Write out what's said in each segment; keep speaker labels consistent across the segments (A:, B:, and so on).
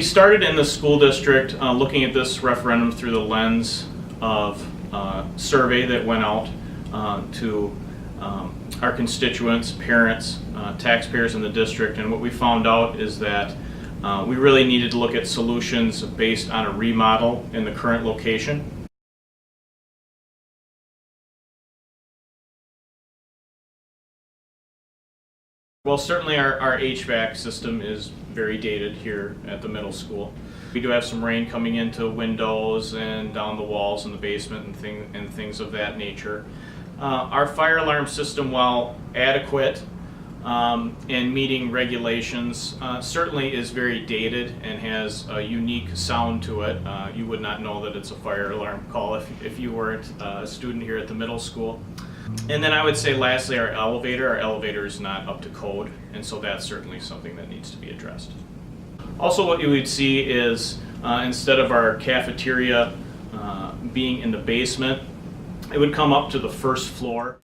A: we started in the school district looking at this referendum through the lens of a survey that went out to our constituents, parents, taxpayers in the district, and what we found out is that we really needed to look at solutions based on a remodel in the current location. Well, certainly our HVAC system is very dated here at the middle school. We do have some rain coming into windows and down the walls in the basement and things of that nature. Our fire alarm system, while adequate and meeting regulations, certainly is very dated and has a unique sound to it. You would not know that it's a fire alarm call if you weren't a student here at the middle school. And then I would say lastly, our elevator is not up to code, and so that's certainly something that needs to be addressed. Also, what you would see is instead of our cafeteria being in the basement, it would come up to the first floor.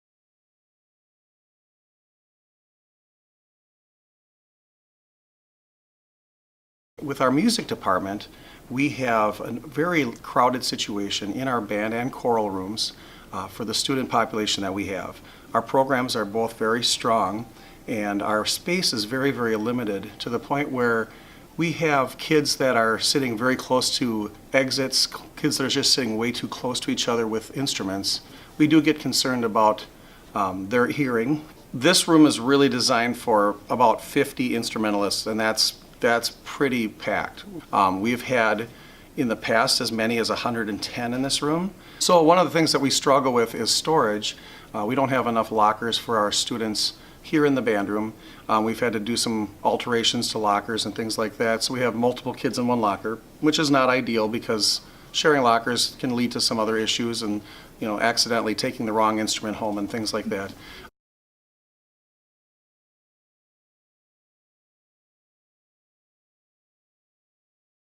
B: With our music department, we have a very crowded situation in our band and choral rooms for the student population that we have. Our programs are both very strong, and our space is very, very limited to the point where we have kids that are sitting very close to exits, kids that are just sitting way too close to each other with instruments. We do get concerned about their hearing. This room is really designed for about 50 instrumentalists, and that's pretty packed. We've had in the past as many as 110 in this room. So one of the things that we struggle with is storage. We don't have enough lockers for our students here in the band room. We've had to do some alterations to lockers and things like that. So we have multiple kids in one locker, which is not ideal because sharing lockers can lead to some other issues and, you know, accidentally taking the wrong instrument home and things like that.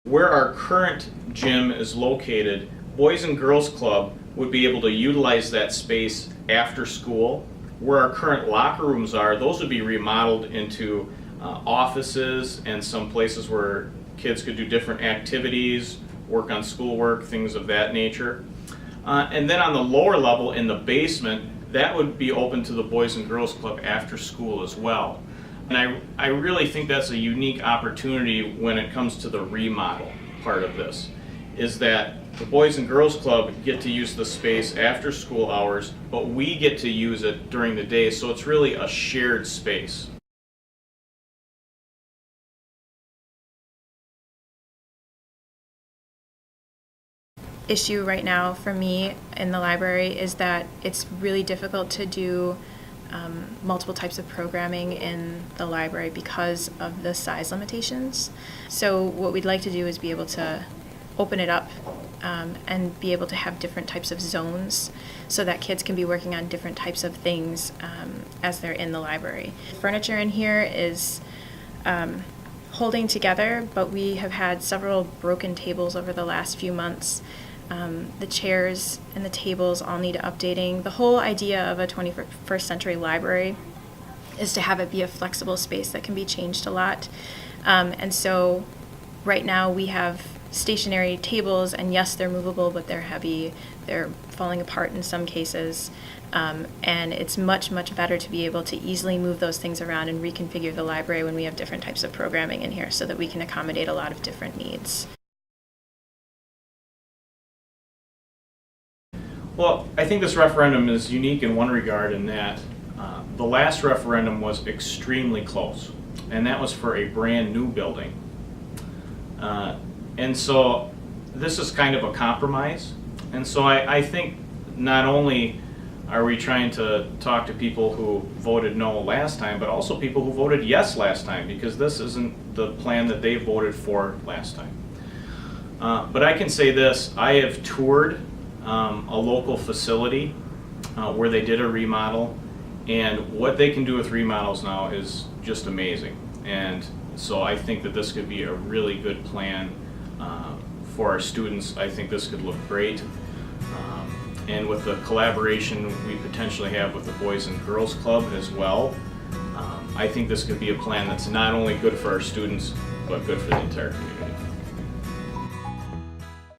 A: Where our current gym is located, Boys and Girls Club would be able to utilize that space after school. Where our current locker rooms are, those would be remodeled into offices and some places where kids could do different activities, work on schoolwork, things of that nature. And then on the lower level in the basement, that would be open to the Boys and Girls Club after school as well. And I really think that's a unique opportunity when it comes to the remodel part of this, is that the Boys and Girls Club get to use the space after school hours, but we get to use it during the day, so it's really a shared space.
C: Issue right now for me in the library is that it's really difficult to do multiple types of programming in the library because of the size limitations. So what we'd like to do is be able to open it up and be able to have different types of zones so that kids can be working on different types of things as they're in the library. Furniture in here is holding together, but we have had several broken tables over the last few months. The chairs and the tables all need updating. The whole idea of a 21st century library is to have it be a flexible space that can be changed a lot. And so right now we have stationary tables, and yes, they're movable, but they're heavy. They're falling apart in some cases. And it's much, much better to be able to easily move those things around and reconfigure the library when we have different types of programming in here so that we can accommodate a lot of different needs.
A: Well, I think this referendum is unique in one regard in that the last referendum was extremely close, and that was for a brand new building. And so this is kind of a compromise. And so I think not only are we trying to talk to people who voted no last time, but also people who voted yes last time, because this isn't the plan that they voted for last time. But I can say this, I have toured a local facility where they did a remodel, and what they can do with remodels now is just amazing. And so I think that this could be a really good plan for our students. I think this could look great. And with the collaboration we potentially have with the Boys and Girls Club as well, I think this could be a plan that's not only good for our students, but good for the entire community.